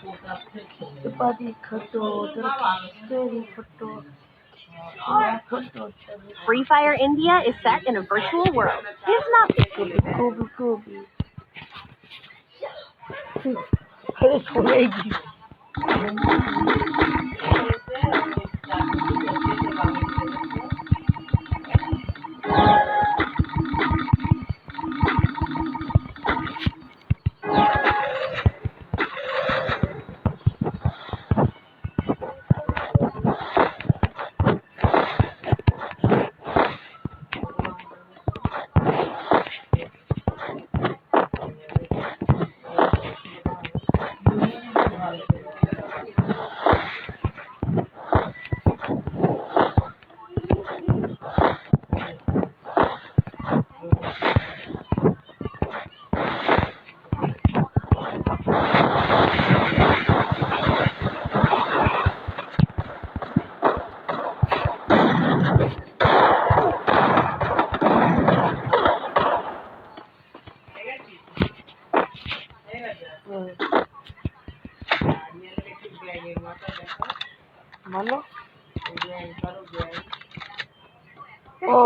चपाती खटो तरकारी खटो खटो Free Fire India is set in a virtual world. It's not गोभी अरे छोड़ेगी मानो ओ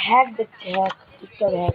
hack the hack TikTok hack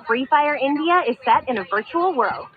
Free Fire India is set in a virtual world.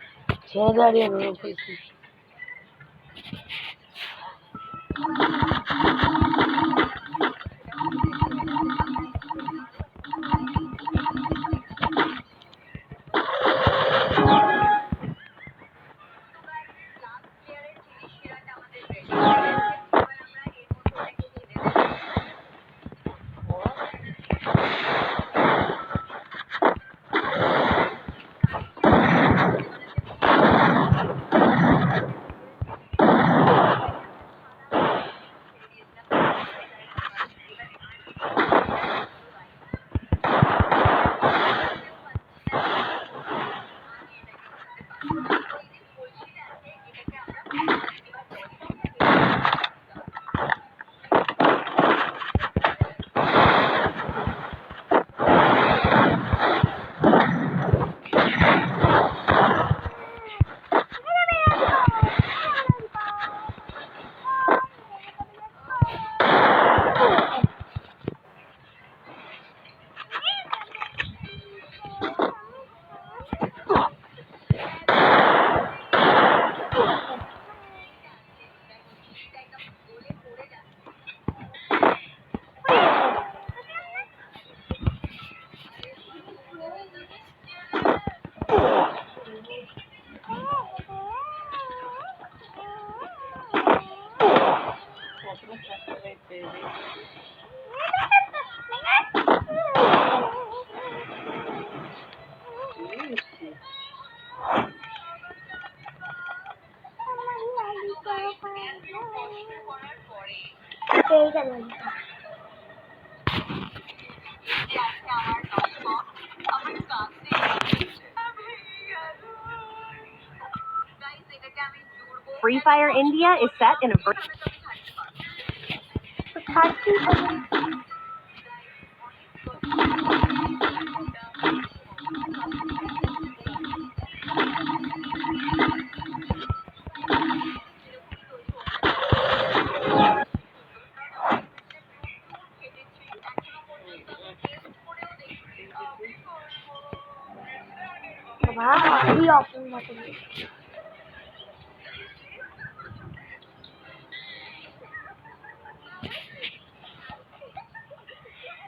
Free Fire India is set in a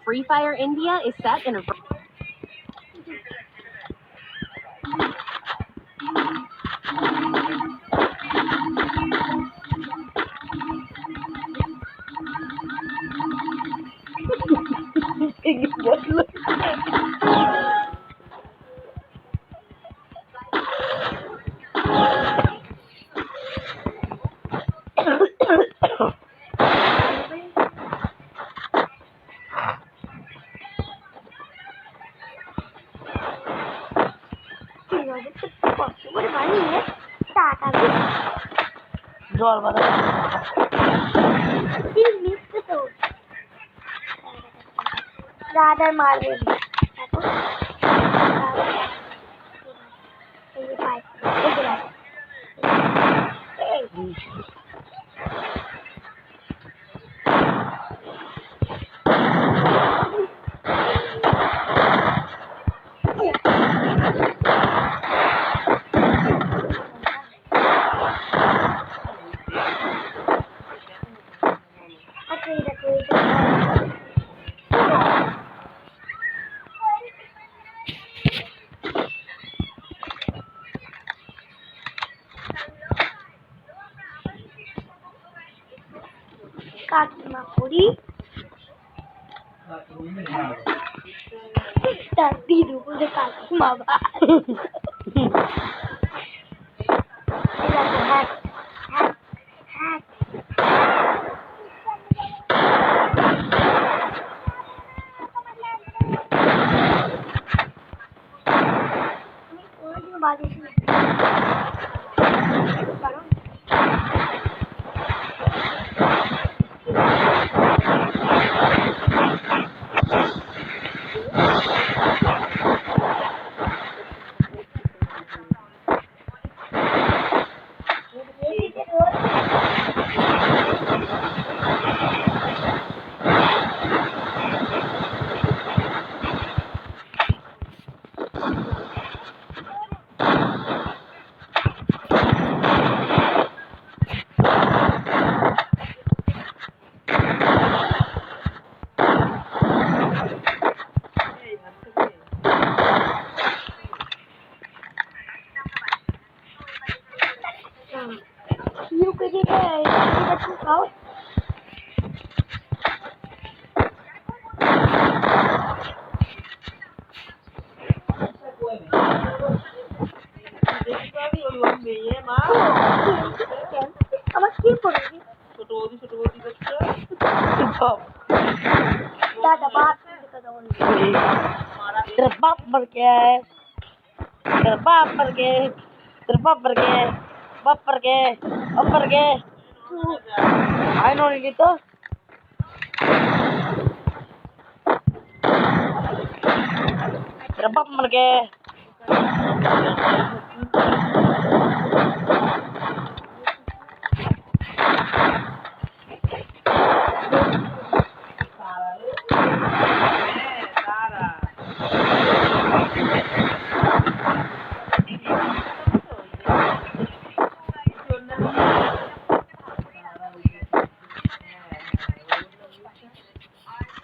Free Fire India is set in a জল বাদা রাধার মারবে কাকিমা করি তার দিদু বলে কাকিমা You could get out. আমার কি পড়বে ছোট বৌদি দেখছো দাদা বাপ तेरा बाप मर गया है तेरा बाप मर गया तेरा बाप मर गया बाप मर गया अब मर गया आई नो नहीं तो तेरा बाप मर गया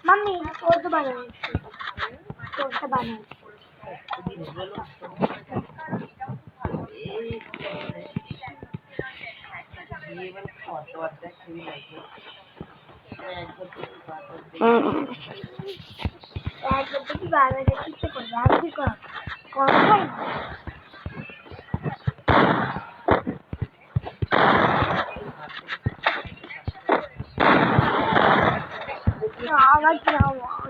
मम्मी तोड़ बनाओ तोड़ बनाओ की बात है किससे कर रहा है कौन सा आवाज क्या हुआ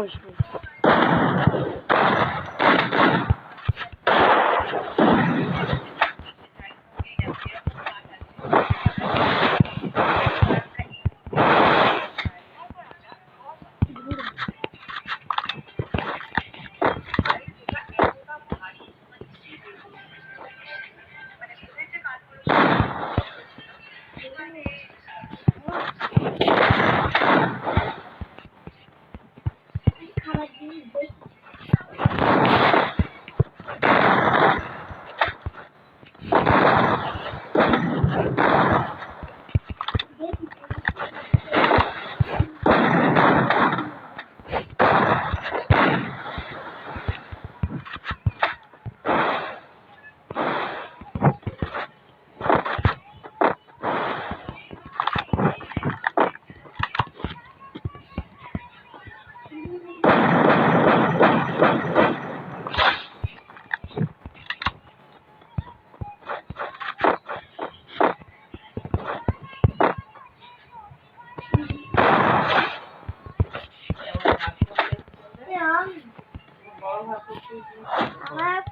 করিস নি। খাবার জিনিস দেখি। আমার